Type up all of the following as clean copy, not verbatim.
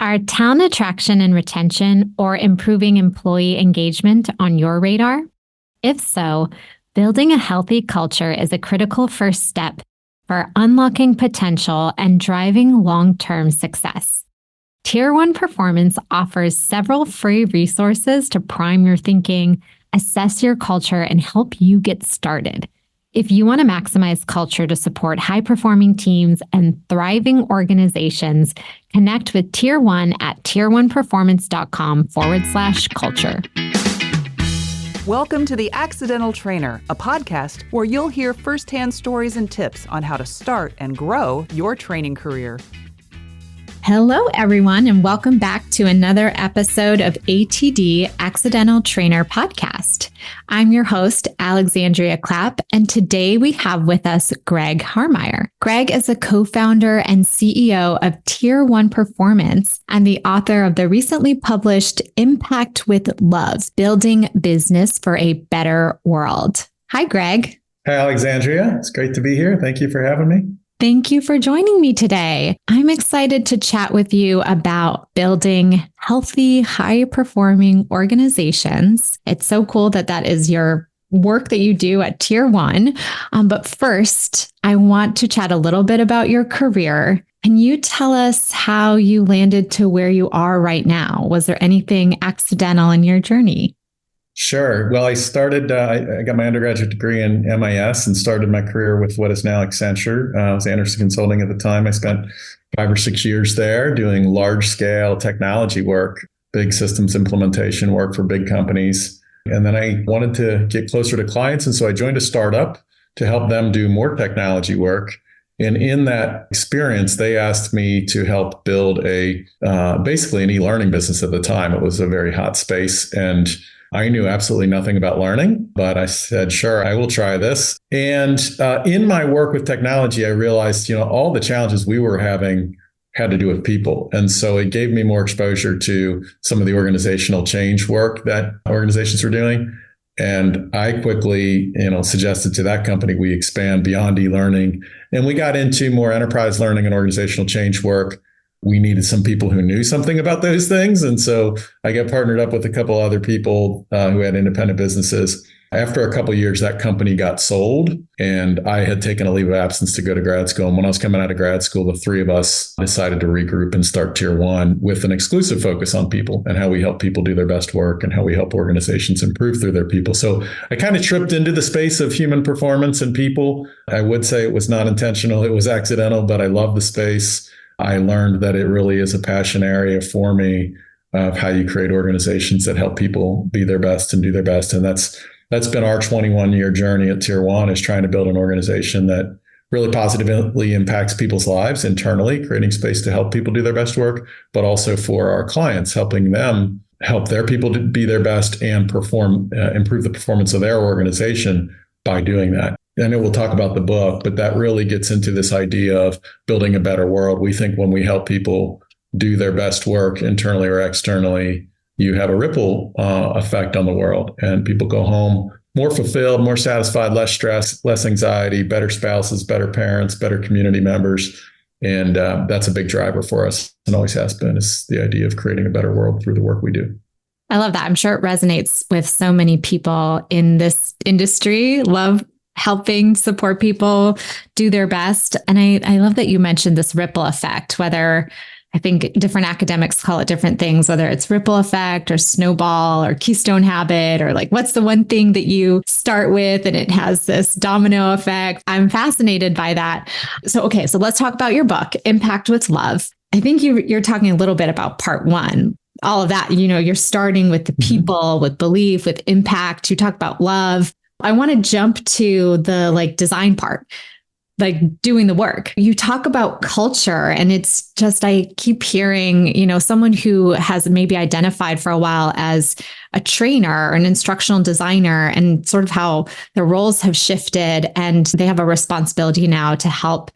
Are talent attraction and retention or improving employee engagement on your radar? If so, building a healthy culture is a critical first step for unlocking potential and driving long-term success. Tier 1 Performance offers several free resources to prime your thinking, assess your culture, and help you get started. If you want to maximize culture to support high-performing teams and thriving organizations, connect with Tier 1 at tier1performance.com/culture. Welcome to The Accidental Trainer, a podcast where you'll hear firsthand stories and tips on how to start and grow your training career. Hello, everyone, and welcome back to another episode of ATD Accidental Trainer Podcast. I'm your host, Alexandria Clapp, and today we have with us Greg Harmeyer. Greg is a co-founder and CEO of Tier 1 Performance and the author of the recently published Impact with Love, Building Business for a Better World. Hi, Greg. Hi, Alexandria. It's great to be here. Thank you for having me. Thank you for joining me today. I'm excited to chat with you about building healthy, high-performing organizations. It's so cool that that is your work that you do at Tier 1. But first, I want to chat a little bit about your career. Can you tell us how you landed to where you are right now? Was there anything accidental in your journey? Sure. Well, I got my undergraduate degree in MIS and started my career with what is now Accenture. I was Anderson Consulting at the time. I spent 5 or 6 years there doing large scale technology work, big systems implementation work for big companies. And then I wanted to get closer to clients. And so I joined a startup to help them do more technology work. And in that experience, they asked me to help build basically an e-learning business at the time. It was a very hot space. And I knew absolutely nothing about learning, but I said, sure, I will try this. And in my work with technology, I realized, all the challenges we were having had to do with people. And so it gave me more exposure to some of the organizational change work that organizations were doing. And I quickly, suggested to that company we expand beyond e-learning. And we got into more enterprise learning and organizational change work. We needed some people who knew something about those things. And so I got partnered up with a couple other people who had independent businesses. After a couple of years, that company got sold and I had taken a leave of absence to go to grad school. And when I was coming out of grad school, the three of us decided to regroup and start Tier 1 with an exclusive focus on people and how we help people do their best work and how we help organizations improve through their people. So I kind of tripped into the space of human performance and people. I would say it was not intentional. It was accidental, but I love the space. I learned that it really is a passion area for me of how you create organizations that help people be their best and do their best. And that's been our 21-year journey at Tier 1, is trying to build an organization that really positively impacts people's lives internally, creating space to help people do their best work, but also for our clients, helping them help their people to be their best and improve the performance of their organization by doing that. I know we'll talk about the book, but that really gets into this idea of building a better world. We think when we help people do their best work internally or externally, you have a ripple effect on the world, and people go home more fulfilled, more satisfied, less stress, less anxiety, better spouses, better parents, better community members. And that's a big driver for us and always has been, is the idea of creating a better world through the work we do. I love that. I'm sure it resonates with so many people in this industry. Love helping support people do their best. And I love that you mentioned this ripple effect, whether I think different academics call it different things, whether it's ripple effect or snowball or keystone habit, or like, what's the one thing that you start with and it has this domino effect. I'm fascinated by that. So let's talk about your book, Impact with Love. I think you're talking a little bit about part 1. All of that, you're starting with the people, with belief, with impact. You talk about love. I want to jump to the design part, doing the work. You talk about culture, and it's just, I keep hearing, someone who has maybe identified for a while as a trainer or an instructional designer, and sort of how the roles have shifted and they have a responsibility now to help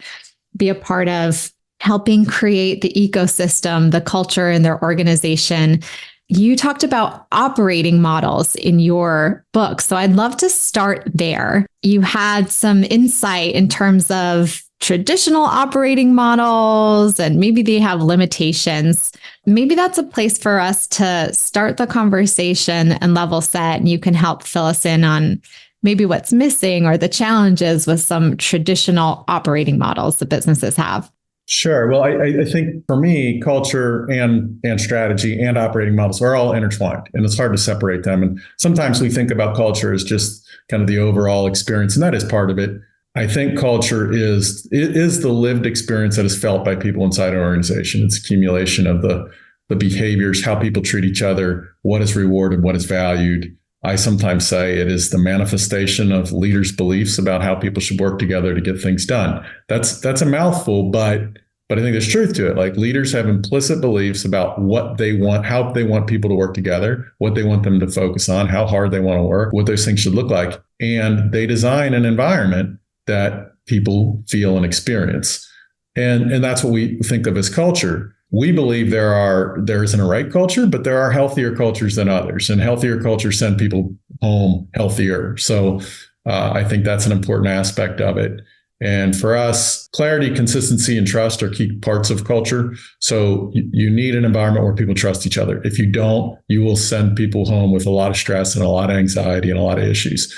be a part of helping create the ecosystem, the culture in their organization. You talked about operating models in your book. So I'd love to start there. You had some insight in terms of traditional operating models and maybe they have limitations. Maybe that's a place for us to start the conversation and level set. And you can help fill us in on maybe what's missing or the challenges with some traditional operating models that businesses have. Sure. Well, I think for me, culture and strategy and operating models are all intertwined, and it's hard to separate them. And sometimes we think about culture as just kind of the overall experience, and that is part of it. I think culture is the lived experience that is felt by people inside an organization. It's accumulation of the behaviors, how people treat each other, what is rewarded, what is valued. I sometimes say it is the manifestation of leaders' beliefs about how people should work together to get things done. That's a mouthful, but I think there's truth to it. Like, leaders have implicit beliefs about what they want, how they want people to work together, what they want them to focus on, how hard they want to work, what those things should look like. And they design an environment that people feel and experience. And that's what we think of as culture. We believe there isn't a right culture, but there are healthier cultures than others, and healthier cultures send people home healthier. So I think that's an important aspect of it. And for us, clarity, consistency, and trust are key parts of culture. So you need an environment where people trust each other. If you don't, you will send people home with a lot of stress and a lot of anxiety and a lot of issues.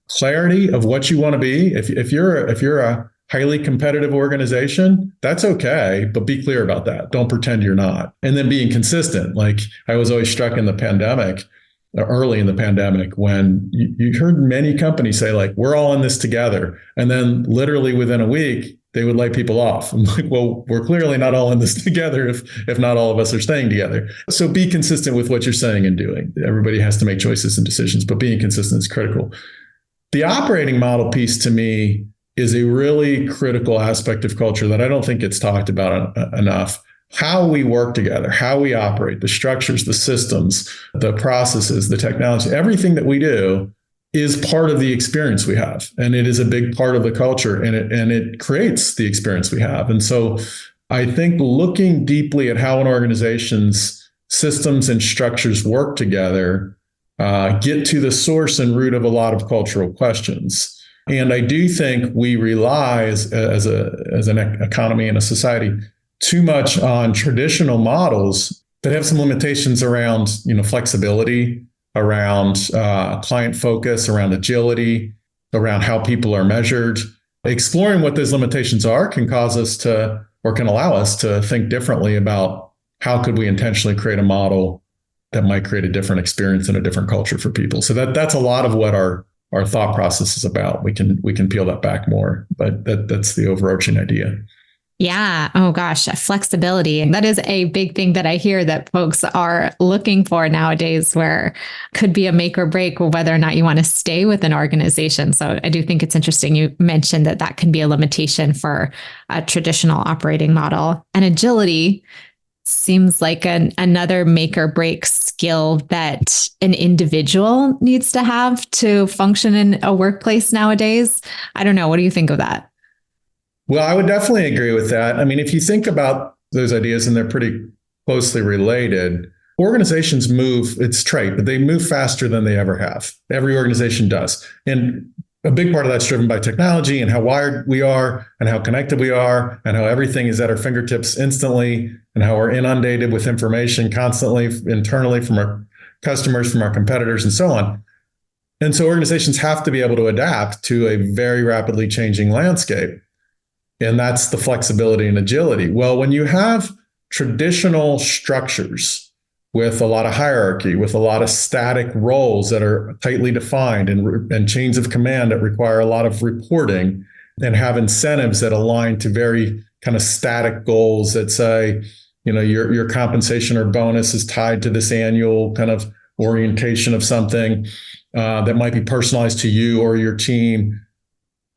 Clarity of what you want to be. If you're a highly competitive organization, that's okay, but be clear about that. Don't pretend you're not. And then being consistent. Like, I was always struck in the pandemic, early in the pandemic, when you heard many companies say, like, we're all in this together. And then literally within a week, they would lay people off. I'm like, well, we're clearly not all in this together if not all of us are staying together. So be consistent with what you're saying and doing. Everybody has to make choices and decisions, but being consistent is critical. The operating model piece, to me, is a really critical aspect of culture that I don't think gets talked about enough. How we work together, how we operate, the structures, the systems, the processes, the technology, everything that we do is part of the experience we have. And it is a big part of the culture, and it creates the experience we have. And so I think looking deeply at how an organization's systems and structures work together get to the source and root of a lot of cultural questions. And I do think we rely as an economy and a society too much on traditional models that have some limitations around, flexibility, around client focus, around agility, around how people are measured. Exploring what those limitations are can cause us to, or can allow us to think differently about how could we intentionally create a model that might create a different experience and a different culture for people. So that's a lot of what our thought process is about. We can peel that back more, but that's the overarching idea. Yeah. Oh gosh, flexibility. And that is a big thing that I hear that folks are looking for nowadays, where could be a make or break whether or not you want to stay with an organization. So I do think it's interesting. You mentioned that can be a limitation for a traditional operating model. And agility seems like another make or break skill that an individual needs to have to function in a workplace nowadays. I don't know. What do you think of that? Well, I would definitely agree with that. I mean, if you think about those ideas, and they're pretty closely related, organizations move, it's trite, but they move faster than they ever have. Every organization does. And a big part of that's driven by technology and how wired we are and how connected we are and how everything is at our fingertips instantly and how we're inundated with information constantly internally from our customers, from our competitors, and so on. And so organizations have to be able to adapt to a very rapidly changing landscape. And that's the flexibility and agility. Well, when you have traditional structures with a lot of hierarchy, with a lot of static roles that are tightly defined and chains of command that require a lot of reporting, and have incentives that align to very kind of static goals that say, your compensation or bonus is tied to this annual kind of orientation of something that might be personalized to you or your team.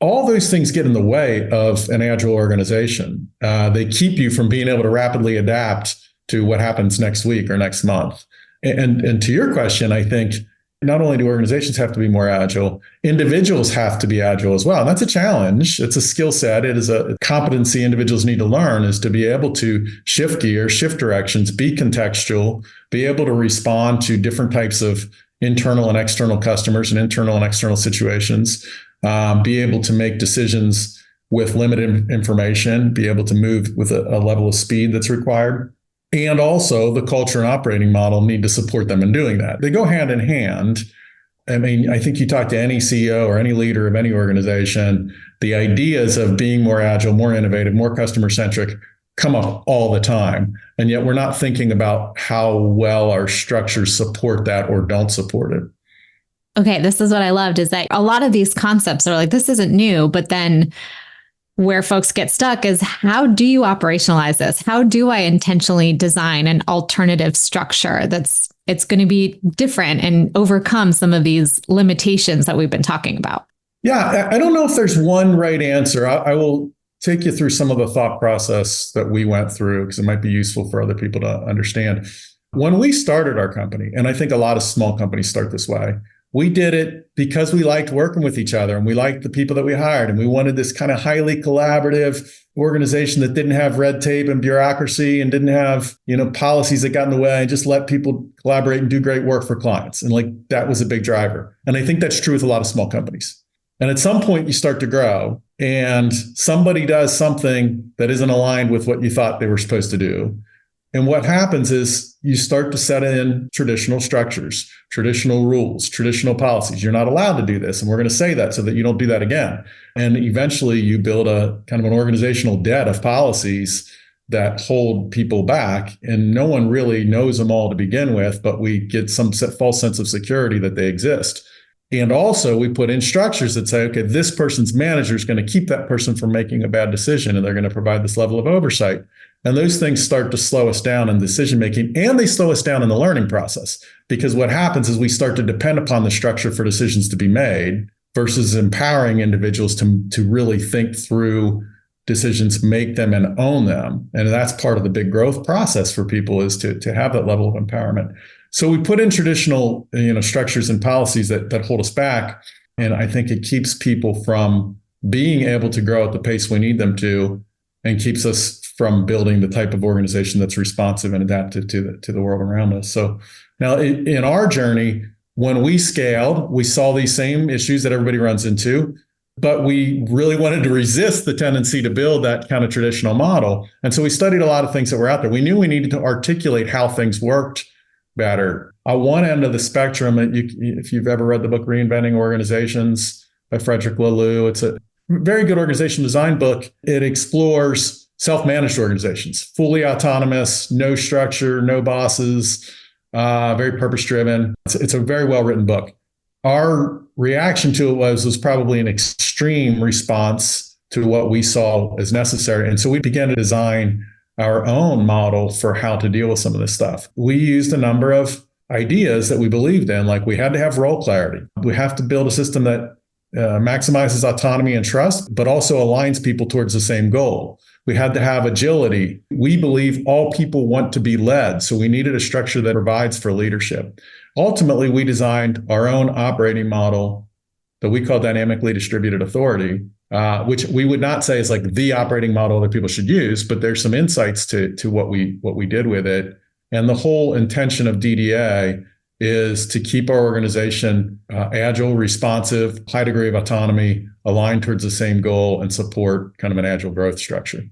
All those things get in the way of an agile organization. They keep you from being able to rapidly adapt to what happens next week or next month. And to your question, I think not only do organizations have to be more agile, individuals have to be agile as well. And that's a challenge. It's a skill set. It is a competency individuals need to learn, is to be able to shift gears, shift directions, be contextual, be able to respond to different types of internal and external customers and internal and external situations. Be able to make decisions with limited information, be able to move with a level of speed that's required. And also the culture and operating model need to support them in doing that. They go hand in hand. I mean, I think you talk to any CEO or any leader of any organization, the ideas of being more agile, more innovative, more customer centric come up all the time. And yet we're not thinking about how well our structures support that or don't support it. Okay, this is what I loved is that a lot of these concepts are like, this isn't new, but then where folks get stuck is how do you operationalize this? How do I intentionally design an alternative structure it's going to be different and overcome some of these limitations that we've been talking about? Yeah, I don't know if there's one right answer. I will take you through some of the thought process that we went through because it might be useful for other people to understand. When we started our company, and I think a lot of small companies start this way, we did it because we liked working with each other and we liked the people that we hired. And we wanted this kind of highly collaborative organization that didn't have red tape and bureaucracy and didn't have, policies that got in the way, and just let people collaborate and do great work for clients. And that was a big driver. And I think that's true with a lot of small companies. And at some point you start to grow and somebody does something that isn't aligned with what you thought they were supposed to do. And what happens is you start to set in traditional structures, traditional rules, traditional policies. You're not allowed to do this. And we're going to say that so that you don't do that again. And eventually you build a kind of an organizational debt of policies that hold people back. And no one really knows them all to begin with, but we get some false sense of security that they exist. And also we put in structures that say, okay, this person's manager is going to keep that person from making a bad decision, and they're going to provide this level of oversight. And those things start to slow us down in decision-making, and they slow us down in the learning process. Because what happens is we start to depend upon the structure for decisions to be made versus empowering individuals to really think through decisions, make them and own them. And that's part of the big growth process for people, is to have that level of empowerment. So we put in traditional, structures and policies that hold us back. And I think it keeps people from being able to grow at the pace we need them to, and keeps us from building the type of organization that's responsive and adaptive to the world around us. So now in our journey, when we scaled, we saw these same issues that everybody runs into, but we really wanted to resist the tendency to build that kind of traditional model. And so we studied a lot of things that were out there. We knew we needed to articulate how things worked better. On one end of the spectrum, if you've ever read the book Reinventing Organizations by Frederick Laloux, it's a very good organization design book. It explores self-managed organizations, fully autonomous, no structure, no bosses, very purpose-driven. It's a very well-written book. Our reaction to it was probably an extreme response to what we saw as necessary. And so we began to design our own model for how to deal with some of this stuff. We used a number of ideas that we believed in, like we had to have role clarity. We have to build a system that maximizes autonomy and trust, but also aligns people towards the same goal. We had to have agility. We believe all people want to be led, so we needed a structure that provides for leadership. Ultimately, we designed our own operating model that we call dynamically distributed authority, which we would not say is like the operating model that people should use, but there's some insights to what we did with it. And the whole intention of DDA is to keep our organization agile, responsive, high degree of autonomy, aligned towards the same goal, and support kind of an agile growth structure.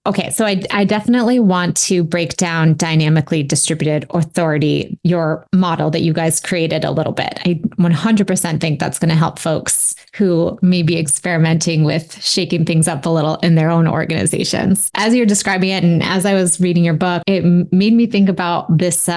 Okay, so I definitely want to break down dynamically distributed authority, your model that you guys created, a little bit. I 100% think that's going to help folks who may be experimenting with shaking things up a little in their own organizations. As you're describing it, and as I was reading your book, it made me think about this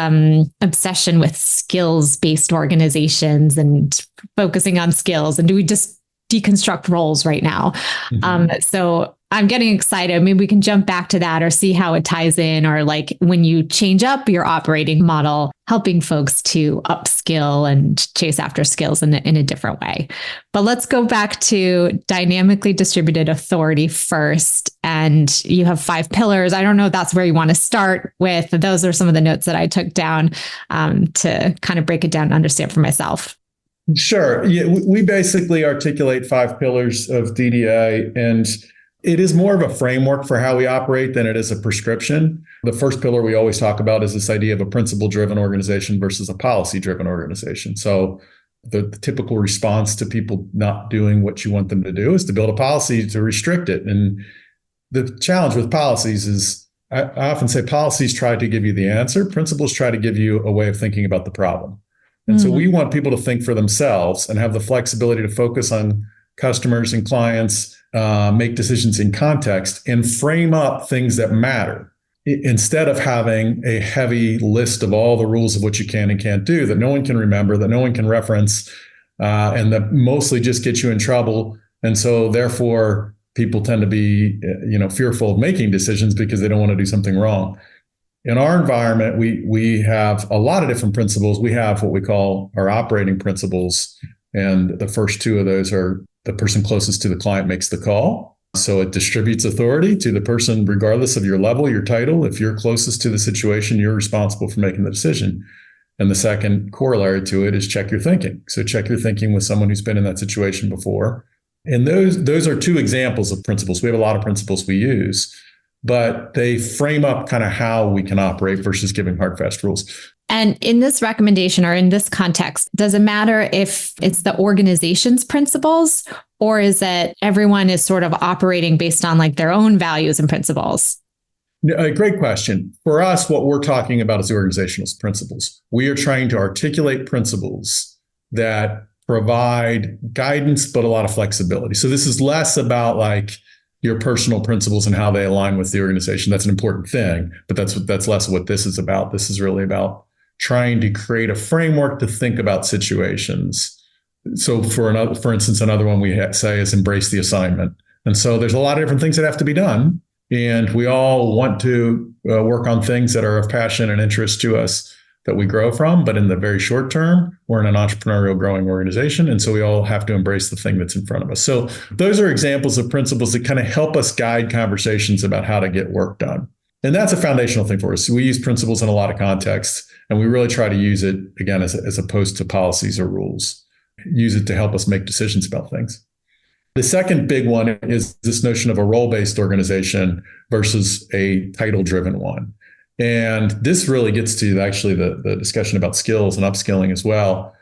obsession with skills-based organizations and focusing on skills. And do we just deconstruct roles right now? Mm-hmm. So I'm getting excited. Maybe we can jump back to that or see how it ties in, or like when you change up your operating model, helping folks to upskill and chase after skills in a different way. But let's go back to dynamically distributed authority first. And you have 5 pillars. I don't know if that's where you want to start with. Those are some of the notes that I took down to kind of break it down and understand for myself. Sure. Yeah, we basically articulate 5 pillars of DDA, and it is more of a framework for how we operate than it is a prescription. The first pillar we always talk about is this idea of a principle-driven organization versus a policy-driven organization. So the typical response to people not doing what you want them to do is to build a policy to restrict it. And the challenge with policies is I often say policies try to give you the answer. Principles try to give you a way of thinking about the problem. And so we want people to think for themselves and have the flexibility to focus on customers and clients, make decisions in context, and frame up things that matter instead of having a heavy list of all the rules of what you can and can't do that no one can remember, that no one can reference, and that mostly just get you in trouble. And so therefore, people tend to be, fearful of making decisions because they don't want to do something wrong. In our environment, we have a lot of different principles. We have what we call our operating principles. And the first two of those are the person closest to the client makes the call. So it distributes authority to the person, regardless of your level, your title. If you're closest to the situation, you're responsible for making the decision. And the second corollary to it is check your thinking. So check your thinking with someone who's been in that situation before. And those are two examples of principles. We have a lot of principles we use, but they frame up kind of how we can operate versus giving hard, fast rules. And in this recommendation or in this context, does it matter if it's the organization's principles or is it everyone is sort of operating based on like their own values and principles? Great question. For us, what we're talking about is the organizational principles. We are trying to articulate principles that provide guidance, but a lot of flexibility. So this is less about like your personal principles and how they align with the organization. That's an important thing, but that's less what this is about. This is really about trying to create a framework to think about situations. So for instance, another one we say is embrace the assignment. And so there's a lot of different things that have to be done. And we all want to work on things that are of passion and interest to us that we grow from. But in the very short term, we're in an entrepreneurial growing organization. And so we all have to embrace the thing that's in front of us. So those are examples of principles that kind of help us guide conversations about how to get work done. And that's a foundational thing for us. We use principles in a lot of contexts, and we really try to use it, again, as opposed to policies or rules, use it to help us make decisions about things. The second big one is this notion of a role-based organization versus a title-driven one. And this really gets to actually the discussion about skills and upskilling as well.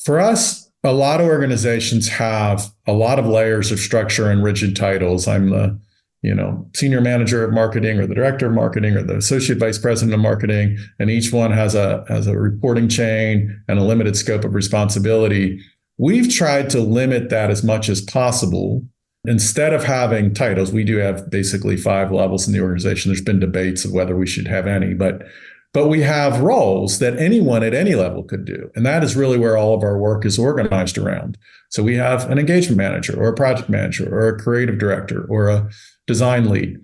For us, a lot of organizations have a lot of layers of structure and rigid titles. I'm the senior manager of marketing or the director of marketing or the associate vice president of marketing. And each one has a reporting chain and a limited scope of responsibility. We've tried to limit that as much as possible. Instead of having titles, we do have basically 5 levels in the organization. There's been debates of whether we should have any, but we have roles that anyone at any level could do. And that is really where all of our work is organized around. So we have an engagement manager or a project manager or a creative director or a design lead.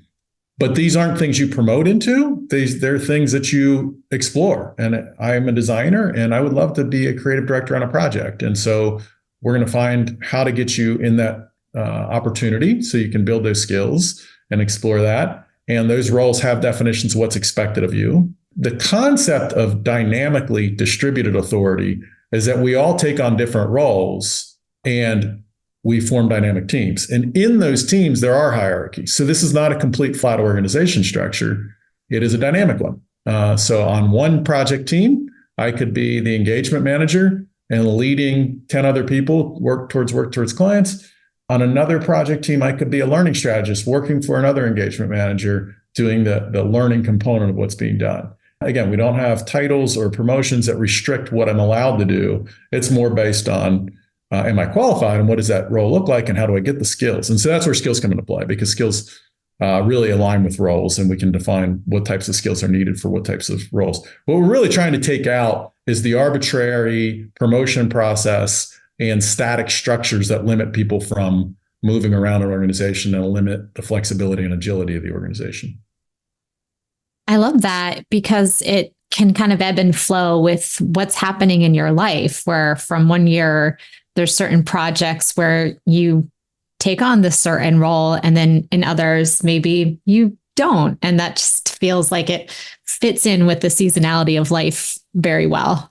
But these aren't things you promote into. They're things that you explore. And I'm a designer and I would love to be a creative director on a project. And so we're going to find how to get you in that opportunity so you can build those skills and explore that. And those roles have definitions of what's expected of you. The concept of dynamically distributed authority is that we all take on different roles and we form dynamic teams. And in those teams, there are hierarchies. So this is not a complete flat organization structure. It is a dynamic one. So on one project team, I could be the engagement manager and leading 10 other people work towards clients. On another project team, I could be a learning strategist working for another engagement manager doing the learning component of what's being done. Again, we don't have titles or promotions that restrict what I'm allowed to do. It's more based on, am I qualified and what does that role look like and how do I get the skills? And so that's where skills come into play because skills really align with roles and we can define what types of skills are needed for what types of roles. What we're really trying to take out is the arbitrary promotion process and static structures that limit people from moving around an organization and limit the flexibility and agility of the organization. I love that because it can kind of ebb and flow with what's happening in your life, where from one year, there's certain projects where you take on this certain role, and then in others, maybe you don't. And that just feels like it fits in with the seasonality of life very well.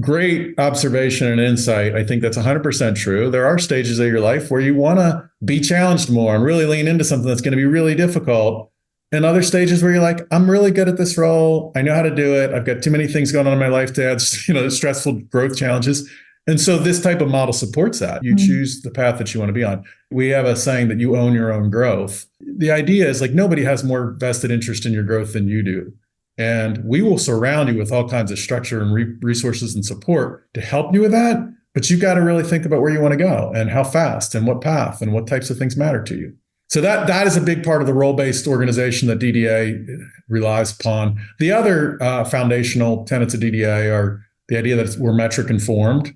Great observation and insight. I think that's 100% true. There are stages of your life where you want to be challenged more and really lean into something that's going to be really difficult. And other stages where you're like, I'm really good at this role. I know how to do it. I've got too many things going on in my life to add, stressful growth challenges. And so this type of model supports that. You choose the path that you want to be on. We have a saying that you own your own growth. The idea is like nobody has more vested interest in your growth than you do. And we will surround you with all kinds of structure and resources and support to help you with that. But you've got to really think about where you want to go and how fast and what path and what types of things matter to you. So that is a big part of the role-based organization that DDA relies upon. The other foundational tenets of DDA are the idea that we're metric informed.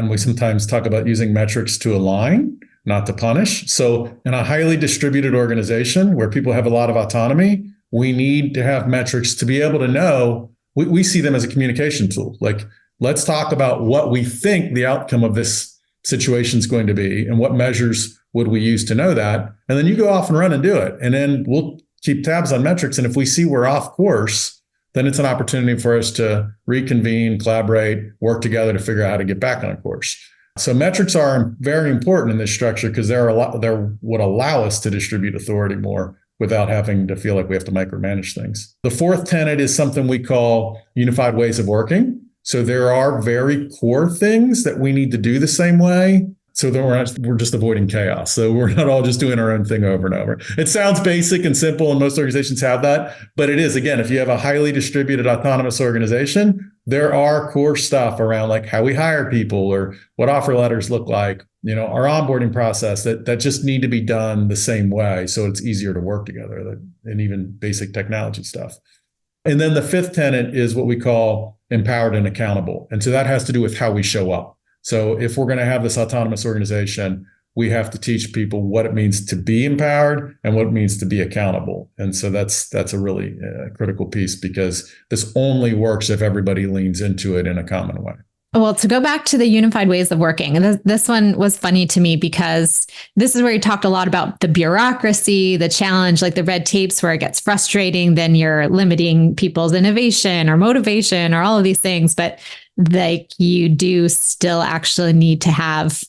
We sometimes talk about using metrics to align, not to punish. So in a highly distributed organization where people have a lot of autonomy, we need to have metrics to be able to know, we see them as a communication tool. Like, let's talk about what we think the outcome of this situation is going to be and what measures would we use to know that. And then you go off and run and do it. And then we'll keep tabs on metrics. And if we see we're off course, then it's an opportunity for us to reconvene, collaborate, work together to figure out how to get back on course. So metrics are very important in this structure because they're what allow us to distribute authority more without having to feel like we have to micromanage things. The fourth tenet is something we call unified ways of working. So there are very core things that we need to do the same way. So that we're just avoiding chaos. So we're not all just doing our own thing over and over. It sounds basic and simple, and most organizations have that, but it is, again, if you have a highly distributed autonomous organization, there are core stuff around like how we hire people or what offer letters look like, our onboarding process that just need to be done the same way. So it's easier to work together and even basic technology stuff. And then the fifth tenet is what we call empowered and accountable. And so that has to do with how we show up. So if we're going to have this autonomous organization, we have to teach people what it means to be empowered and what it means to be accountable. And so that's a really critical piece because this only works if everybody leans into it in a common way. Well, to go back to the unified ways of working, and this one was funny to me because this is where you talked a lot about the bureaucracy, the challenge, like the red tapes where it gets frustrating, then you're limiting people's innovation or motivation or all of these things. But like you do still actually need to have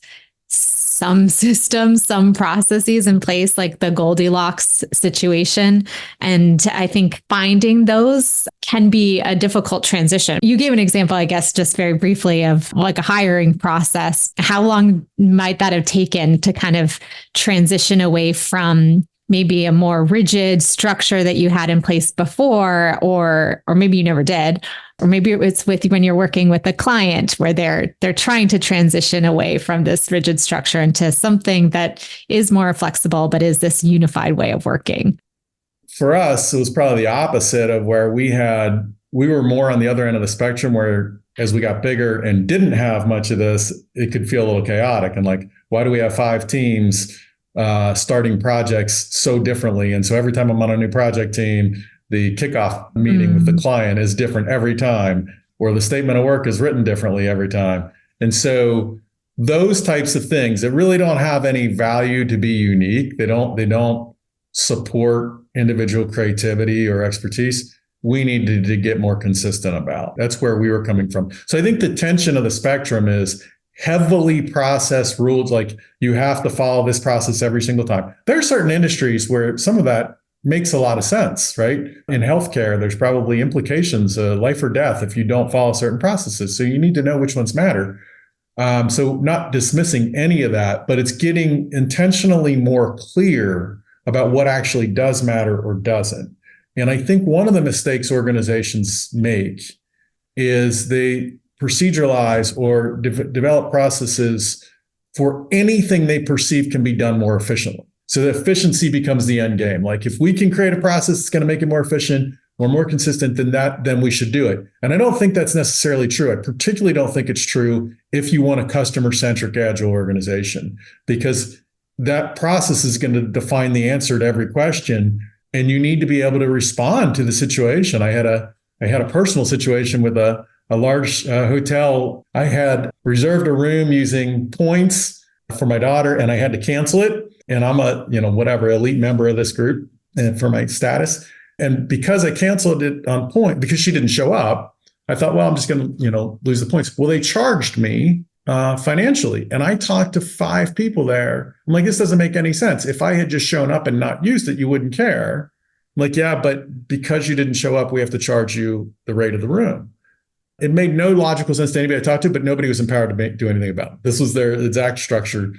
some systems, some processes in place, like the Goldilocks situation. And I think finding those can be a difficult transition. You gave an example, I guess, just very briefly of like a hiring process. How long might that have taken to kind of transition away from maybe a more rigid structure that you had in place before, or maybe you never did, or maybe it's with when you're working with a client where they're trying to transition away from this rigid structure into something that is more flexible, but is this unified way of working? For us, it was probably the opposite of where we were more on the other end of the spectrum where as we got bigger and didn't have much of this, it could feel a little chaotic. And like, why do we have 5 teams starting projects so differently? And so every time I'm on a new project team, the kickoff meeting with the client is different every time, or the statement of work is written differently every time. And so those types of things that really don't have any value to be unique, they don't support individual creativity or expertise, we need to get more consistent about. That's where we were coming from. So I think the tension of the spectrum is heavily processed rules, like you have to follow this process every single time. There are certain industries where some of that makes a lot of sense, right? In healthcare, there's probably implications, life or death, if you don't follow certain processes. So you need to know which ones matter. So not dismissing any of that, but it's getting intentionally more clear about what actually does matter or doesn't. And I think one of the mistakes organizations make is they proceduralize or develop processes for anything they perceive can be done more efficiently. So the efficiency becomes the end game. Like if we can create a process that's going to make it more efficient or more consistent than that, then we should do it. And I don't think that's necessarily true. I particularly don't think it's true if you want a customer-centric agile organization, because that process is going to define the answer to every question. And you need to be able to respond to the situation. I had a personal situation with a large hotel. I had reserved a room using points for my daughter, and I had to cancel it. And I'm a, elite member of this group and for my status. And because I canceled it on point, because she didn't show up, I thought, well, I'm just going to, lose the points. Well, they charged me financially. And I talked to 5 people there. I'm like, this doesn't make any sense. If I had just shown up and not used it, you wouldn't care. I'm like, yeah, but because you didn't show up, we have to charge you the rate of the room. It made no logical sense to anybody I talked to, but nobody was empowered to do anything about it. This was their exact structure.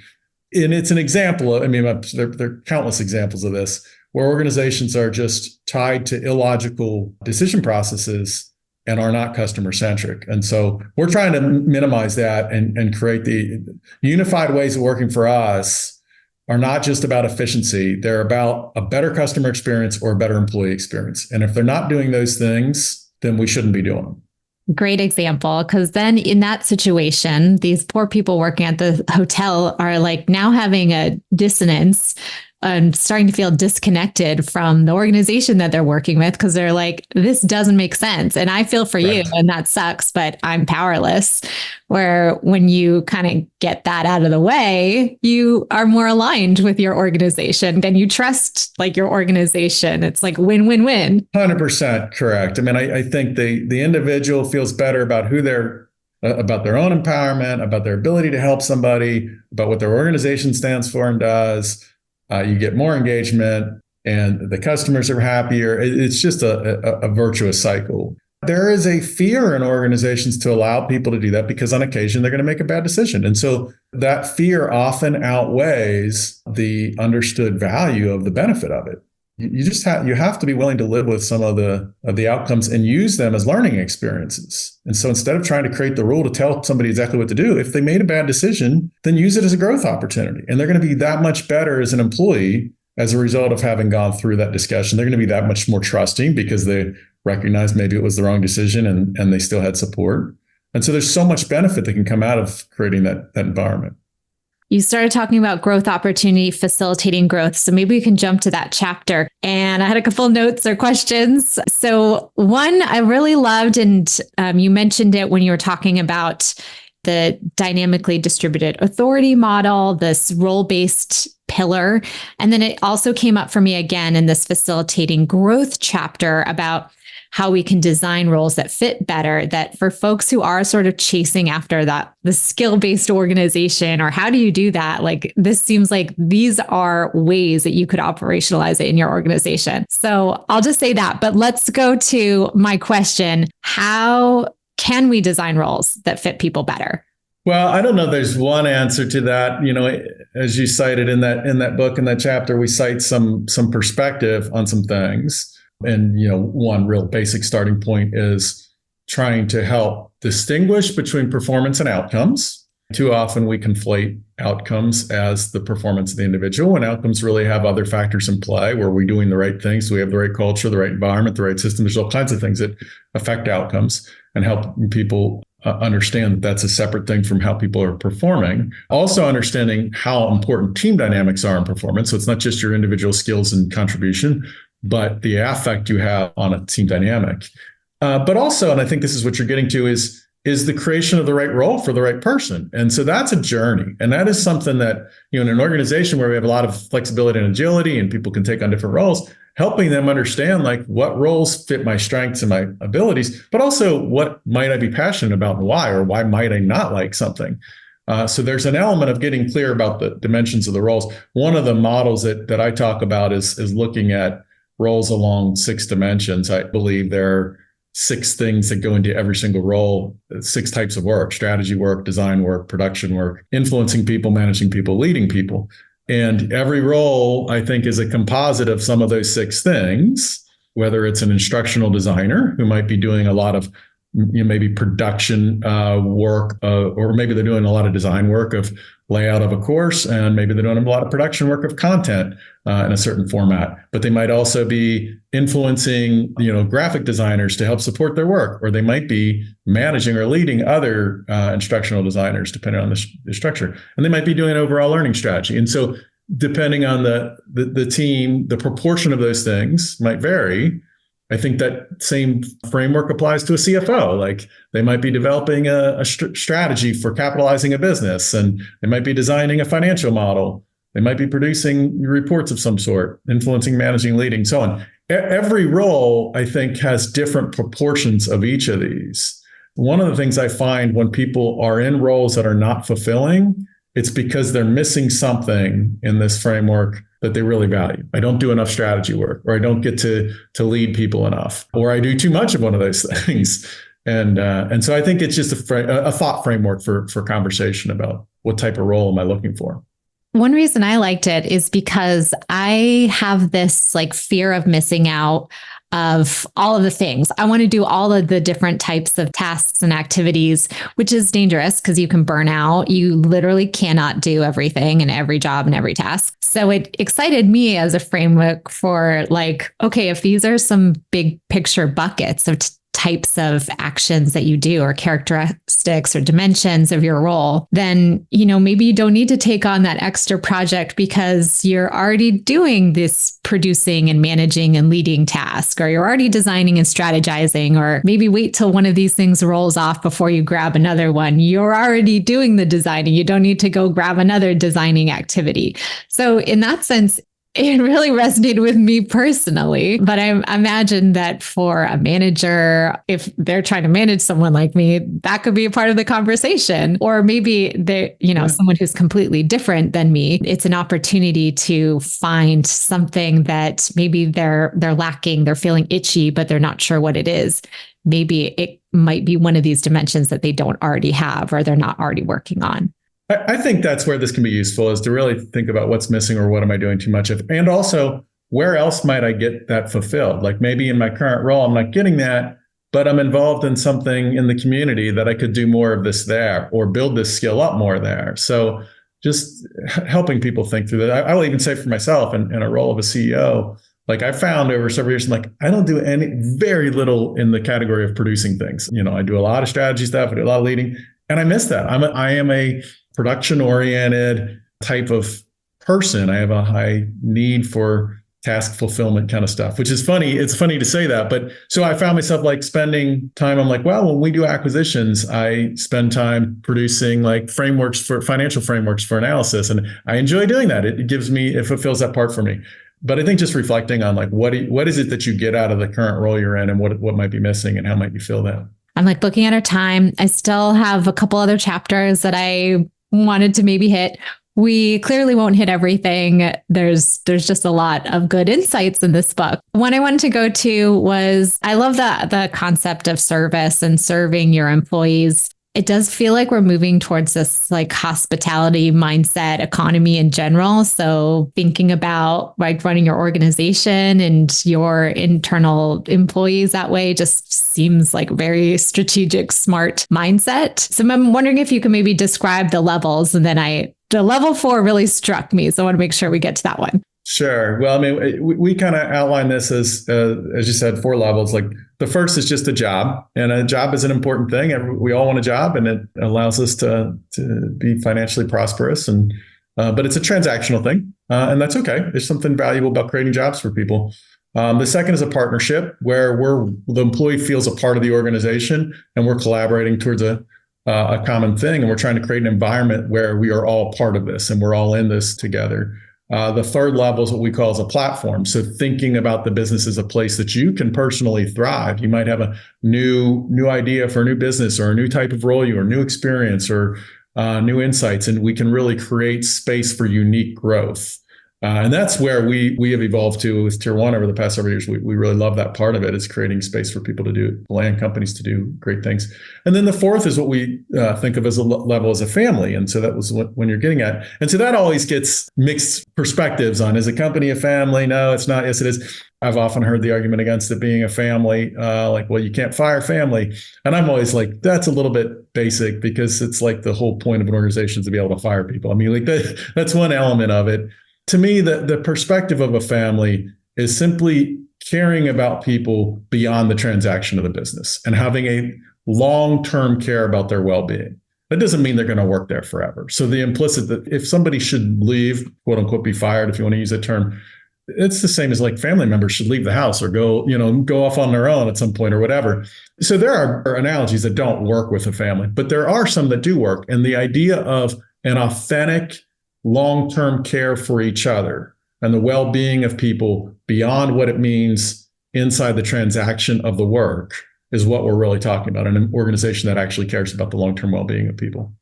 And it's an example of, there are countless examples of this, where organizations are just tied to illogical decision processes and are not customer centric. And so we're trying to minimize that and create the unified ways of working for us are not just about efficiency. They're about a better customer experience or a better employee experience. And if they're not doing those things, then we shouldn't be doing them. Great example, because then in that situation, these poor people working at the hotel are like now having a dissonance and starting to feel disconnected from the organization that they're working with, because they're like, this doesn't make sense. And I feel for you, and that sucks, but I'm powerless. Where when you kind of get that out of the way, you are more aligned with your organization, then you trust like your organization. It's like win-win-win. 100% correct. I think the individual feels better about who they're about their own empowerment, about their ability to help somebody, about what their organization stands for and does. You get more engagement and the customers are happier. It's just a virtuous cycle. There is a fear in organizations to allow people to do that because on occasion they're going to make a bad decision. And so that fear often outweighs the understood value of the benefit of it. You have to be willing to live with some of the outcomes and use them as learning experiences. And so instead of trying to create the rule to tell somebody exactly what to do, if they made a bad decision, then use it as a growth opportunity. And they're going to be that much better as an employee as a result of having gone through that discussion. They're going to be that much more trusting because they recognize maybe it was the wrong decision and they still had support. And so there's so much benefit that can come out of creating that environment. You started talking about growth opportunity, facilitating growth. So maybe we can jump to that chapter. And I had a couple of notes or questions. So one I really loved, and you mentioned it when you were talking about the dynamically distributed authority model, this role-based pillar. And then it also came up for me again in this facilitating growth chapter about how we can design roles that fit better, that for folks who are sort of chasing after the skill-based organization, or how do you do that? Like, this seems like these are ways that you could operationalize it in your organization. So I'll just say that, but let's go to my question. How can we design roles that fit people better? Well, I don't know if there's one answer to that. As you cited in that book, in that chapter, we cite some perspective on some things. And, one real basic starting point is trying to help distinguish between performance and outcomes. Too often we conflate outcomes as the performance of the individual, and outcomes really have other factors in play. Were we doing the right things? Do we have the right culture, the right environment, the right system? There's all kinds of things that affect outcomes, and help people understand that that's a separate thing from how people are performing. Also understanding how important team dynamics are in performance. So it's not just your individual skills and contribution, but the affect you have on a team dynamic. But also, and I think this is what you're getting to, is the creation of the right role for the right person. And so that's a journey. And that is something that, in an organization where we have a lot of flexibility and agility and people can take on different roles, helping them understand like what roles fit my strengths and my abilities, but also what might I be passionate about and why, or why might I not like something. So there's an element of getting clear about the dimensions of the roles. One of the models that I talk about is looking at roles along 6 dimensions. I believe there are 6 things that go into every single role, 6 types of work: strategy work, design work, production work, influencing people, managing people, leading people. And every role, I think, is a composite of some of those 6 things, whether it's an instructional designer who might be doing a lot of maybe production work, or maybe they're doing a lot of design work of layout of a course, and maybe they're doing a lot of production work of content in a certain format. But they might also be influencing, graphic designers to help support their work, or they might be managing or leading other instructional designers, depending on the structure. And they might be doing overall learning strategy. And so, depending on the team, the proportion of those things might vary. I think that same framework applies to a CFO. Like, they might be developing a strategy for capitalizing a business, and they might be designing a financial model. They might be producing reports of some sort, influencing, managing, leading, so on. Every role, I think, has different proportions of each of these. One of the things I find when people are in roles that are not fulfilling, it's because they're missing something in this framework that they really value. I don't do enough strategy work, or I don't get to lead people enough, or I do too much of one of those things. And so I think it's just a thought framework for conversation about what type of role am I looking for. One reason I liked it is because I have this like fear of missing out of all of the things. I want to do all of the different types of tasks and activities, which is dangerous because you can burn out. You literally cannot do everything and every job and every task. So it excited me as a framework for like, okay, if these are some big picture buckets of types of actions that you do or characteristics or dimensions of your role, then, maybe you don't need to take on that extra project because you're already doing this producing and managing and leading task, or you're already designing and strategizing, or maybe wait till one of these things rolls off before you grab another one. You're already doing the designing. You don't need to go grab another designing activity. So in that sense, it really resonated with me personally, but I imagine that for a manager, if they're trying to manage someone like me, that could be a part of the conversation. Or maybe they're, someone who's completely different than me. It's an opportunity to find something that maybe they're lacking, they're feeling itchy, but they're not sure what it is. Maybe it might be one of these dimensions that they don't already have or they're not already working on. I think that's where this can be useful, is to really think about what's missing or what am I doing too much of? And also, where else might I get that fulfilled? Like maybe in my current role, I'm not getting that, but I'm involved in something in the community that I could do more of this there or build this skill up more there. So just helping people think through that. I will even say for myself in a role of a CEO, like I found over several years, like I don't do very little in the category of producing things. I do a lot of strategy stuff, I do a lot of leading, and I miss that. I am a production-oriented type of person. I have a high need for task fulfillment kind of stuff, which is funny. It's funny to say that, but so I found myself like spending time. I'm like, well, when we do acquisitions, I spend time producing like financial frameworks for analysis, and I enjoy doing that. It fulfills that part for me. But I think just reflecting on like what is it that you get out of the current role you're in, and what might be missing, and how might you fill that? I'm like looking at our time. I still have a couple other chapters that I wanted to maybe hit. We clearly won't hit everything. There's just a lot of good insights in this book. One I wanted to go to was, I love the concept of service and serving your employees. It does feel like we're moving towards this like hospitality mindset economy in general. So thinking about like running your organization and your internal employees that way just seems like very strategic, smart mindset. So I'm wondering if you can maybe describe the levels, and then the level 4 really struck me. So I want to make sure we get to that one. Sure. Well, I mean, we kind of outline this as you said, 4 levels. Like the first is just a job, and a job is an important thing. We all want a job, and it allows us to be financially prosperous. But it's a transactional thing, and that's okay. There's something valuable about creating jobs for people. The second is a partnership where the employee feels a part of the organization, and we're collaborating towards a common thing, and we're trying to create an environment where we are all part of this and we're all in this together. The third level is what we call as a platform. So thinking about the business as a place that you can personally thrive. You might have a new idea for a new business or a new type of role, or new experience or new insights, and we can really create space for unique growth. And that's where we have evolved to with Tier 1 over the past several years. We really love that part of it, is creating space for people to do, land companies to do great things. And then the fourth is what we think of as a level as a family. And so that was when you're getting at. And so that always gets mixed perspectives on, is a company a family? No, it's not. Yes, it is. I've often heard the argument against it being a family, like, well, you can't fire family. And I'm always like, that's a little bit basic, because it's like the whole point of an organization is to be able to fire people. I mean, like that's one element of it. To me, the perspective of a family is simply caring about people beyond the transaction of the business and having a long-term care about their well-being. That doesn't mean they're going to work there forever. So the implicit that if somebody should leave, quote unquote, be fired, if you want to use that term, it's the same as like family members should leave the house or go off on their own at some point or whatever. So there are analogies that don't work with a family, but there are some that do work. And the idea of an authentic long-term care for each other and the well-being of people beyond what it means inside the transaction of the work is what we're really talking about, an organization that actually cares about the long-term well-being of people.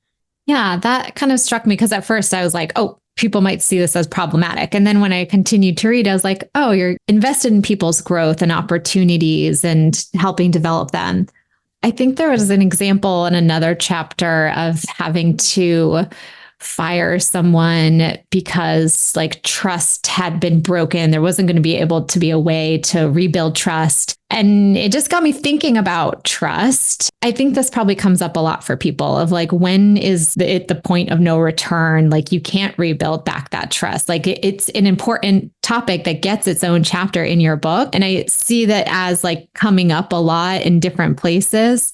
Yeah, that kind of struck me, because at first I was like, oh, people might see this as problematic. And then when I continued to read, I was like, oh, you're invested in people's growth and opportunities and helping develop them. I think there was an example in another chapter of having to fire someone because like trust had been broken. There wasn't going to be able to be a way to rebuild trust. And it just got me thinking about trust. I think this probably comes up a lot for people of like, when is it the point of no return? Like you can't rebuild back that trust. Like it's an important topic that gets its own chapter in your book. And I see that as like coming up a lot in different places.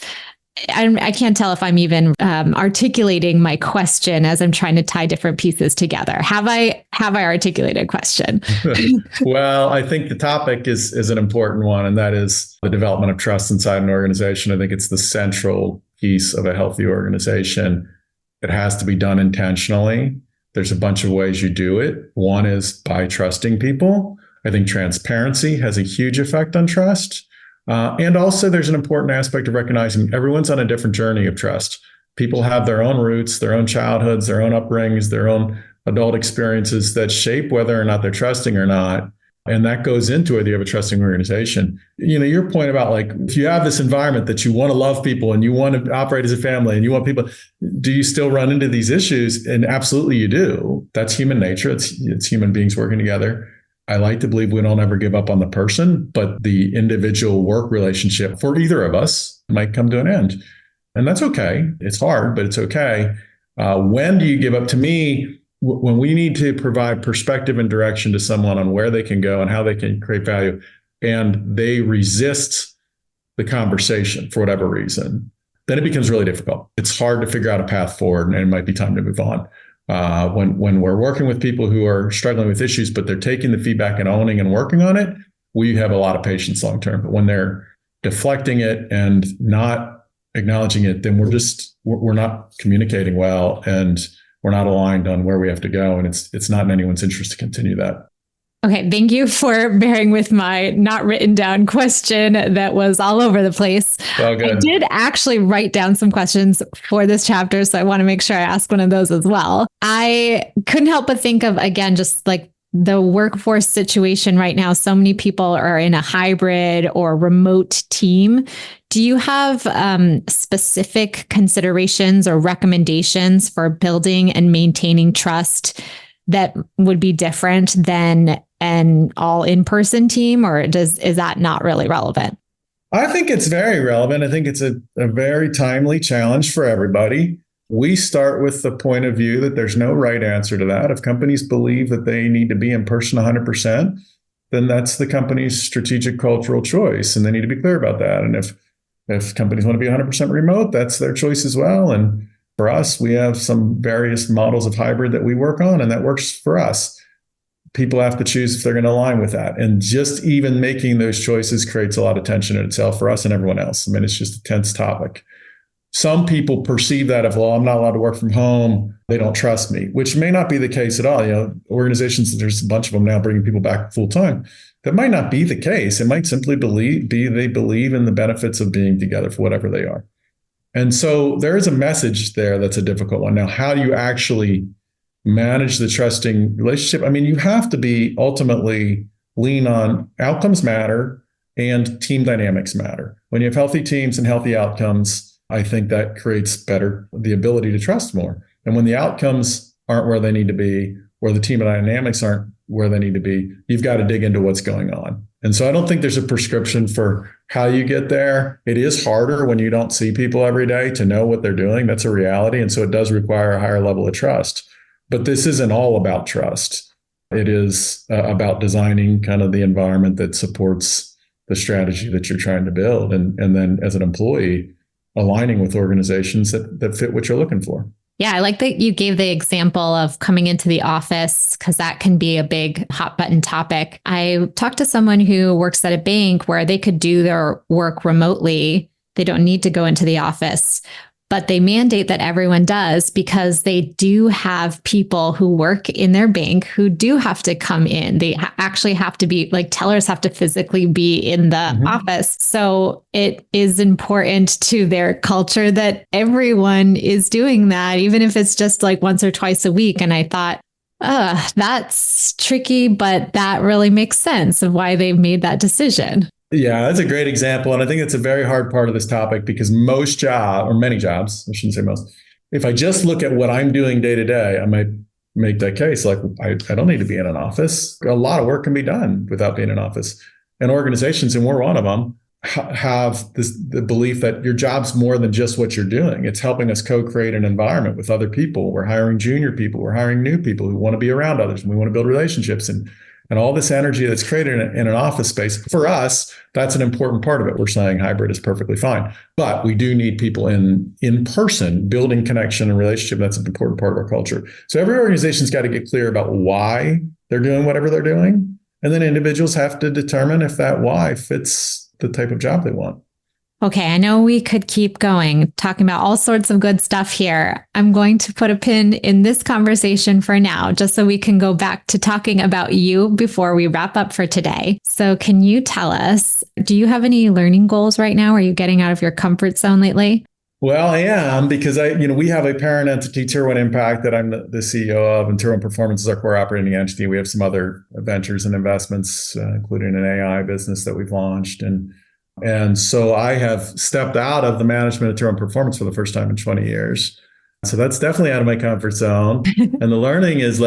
I can't tell if I'm even articulating my question as I'm trying to tie different pieces together. Have I articulated a question? Well, I think the topic is an important one, and that is the development of trust inside an organization. I think it's the central piece of a healthy organization. It has to be done intentionally. There's a bunch of ways you do it. One is by trusting people. I think transparency has a huge effect on trust. And also there's an important aspect of recognizing everyone's on a different journey of trust. People have their own roots, their own childhoods, their own upbringings, their own adult experiences that shape whether or not they're trusting or not. And that goes into whether you have a trusting organization. You know, your point about like, if you have this environment that you want to love people and you want to operate as a family and you want people, do you still run into these issues? And absolutely you do. That's human nature. It's human beings working together. I like to believe we don't ever give up on the person, but the individual work relationship for either of us might come to an end. And that's okay. It's hard, but it's okay. When do you give up? To me, when we need to provide perspective and direction to someone on where they can go and how they can create value, and they resist the conversation for whatever reason, then it becomes really difficult. It's hard to figure out a path forward, and it might be time to move on. When we're working with people who are struggling with issues, but they're taking the feedback and owning and working on it, we have a lot of patience long term. But when they're deflecting it and not acknowledging it, then we're not communicating well, and we're not aligned on where we have to go. And it's not in anyone's interest to continue that. Okay, thank you for bearing with my not written down question that was all over the place. Well, good. I did actually write down some questions for this chapter, so I want to make sure I ask one of those as well. I couldn't help but think of, again, just like the workforce situation right now. So many people are in a hybrid or remote team. Do you have specific considerations or recommendations for building and maintaining trust that would be different than an all in-person team, or is that not really relevant? I think it's very relevant. I think it's a very timely challenge for everybody. We start with the point of view that there's no right answer to that. If companies believe that they need to be in person 100%, then that's the company's strategic cultural choice, and they need to be clear about that. And if companies want to be 100% remote, that's their choice as well. And for us, we have some various models of hybrid that we work on, and that works for us. People have to choose if they're going to align with that. And just even making those choices creates a lot of tension in itself for us and everyone else. I mean, it's just a tense topic. Some people perceive that of, well, I'm not allowed to work from home, they don't trust me, which may not be the case at all. You know, organizations, there's a bunch of them now bringing people back full time. That might not be the case. It might simply be they believe in the benefits of being together for whatever they are. And so there is a message there that's a difficult one. Now, how do you actually manage the trusting relationship? I mean, you have to be ultimately lean on outcomes matter and team dynamics matter. When you have healthy teams and healthy outcomes, I think that creates the ability to trust more. And when the outcomes aren't where they need to be, or the team dynamics aren't where they need to be, you've got to dig into what's going on. And so I don't think there's a prescription for how you get there. It is harder when you don't see people every day to know what they're doing. That's a reality. And so it does require a higher level of trust. But this isn't all about trust. It is about designing kind of the environment that supports the strategy that you're trying to build. And then as an employee, aligning with organizations that fit what you're looking for. Yeah, I like that you gave the example of coming into the office, because that can be a big hot button topic. I talked to someone who works at a bank where they could do their work remotely. They don't need to go into the office, but they mandate that everyone does, because they do have people who work in their bank who do have to come in. They actually have to be, like, tellers have to physically be in the office. So it is important to their culture that everyone is doing that, even if it's just like once or twice a week. And I thought, that's tricky, but that really makes sense of why they've made that decision. Yeah, that's a great example. And I think it's a very hard part of this topic because most job or many jobs, I shouldn't say most, if I just look at what I'm doing day to day, I might make that case like I don't need to be in an office. A lot of work can be done without being in an office. And organizations, and we're one of them, have the belief that your job's more than just what you're doing. It's helping us co-create an environment with other people. We're hiring junior people. We're hiring new people who want to be around others, and we want to build relationships and all this energy that's created in an office space. For us, that's an important part of it. We're saying hybrid is perfectly fine, but we do need people in person, building connection and relationship. That's an important part of our culture. So every organization's got to get clear about why they're doing whatever they're doing. And then individuals have to determine if that why fits the type of job they want. Okay, I know we could keep going, talking about all sorts of good stuff here. I'm going to put a pin in this conversation for now, just so we can go back to talking about you before we wrap up for today. So can you tell us, do you have any learning goals right now? Are you getting out of your comfort zone lately? Well, I am, because we have a parent entity, Tier 1 Impact, that I'm the CEO of, and Tier 1 Performance is our core operating entity. We have some other ventures and investments, including an AI business that we've launched. And so I have stepped out of the management of Tier 1 Performance for the first time in 20 years. So that's definitely out of my comfort zone. And the learning is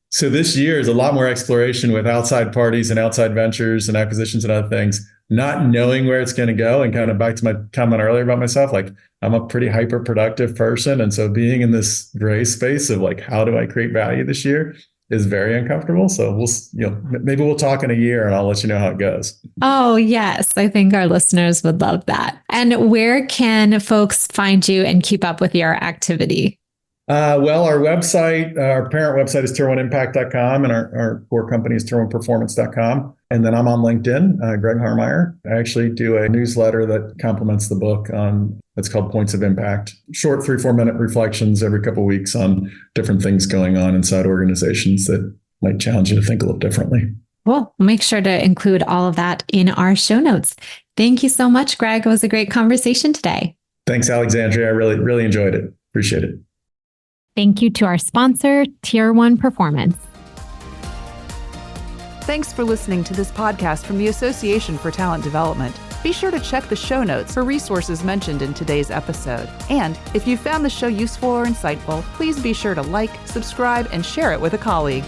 so this year is a lot more exploration with outside parties and outside ventures and acquisitions and other things, not knowing where it's going to go. And kind of back to my comment earlier about myself, I'm a pretty hyper productive person. And so being in this gray space of how do I create value this year is very uncomfortable. So maybe we'll talk in a year and I'll let you know how it goes. Oh, yes. I think our listeners would love that. And where can folks find you and keep up with your activity? Well, our website, our parent website is tier1impact.com, and our core company is tier1performance.com. And then I'm on LinkedIn, Greg Harmeyer. I actually do a newsletter that complements the book it's called Points of Impact. Short 3-4 minute reflections every couple of weeks on different things going on inside organizations that might challenge you to think a little differently. Well, we'll make sure to include all of that in our show notes. Thank you so much, Greg. It was a great conversation today. Thanks, Alexandria. I really, really enjoyed it. Appreciate it. Thank you to our sponsor, Tier 1 Performance. Thanks for listening to this podcast from the Association for Talent Development. Be sure to check the show notes for resources mentioned in today's episode. And if you found the show useful or insightful, please be sure to like, subscribe, and share it with a colleague.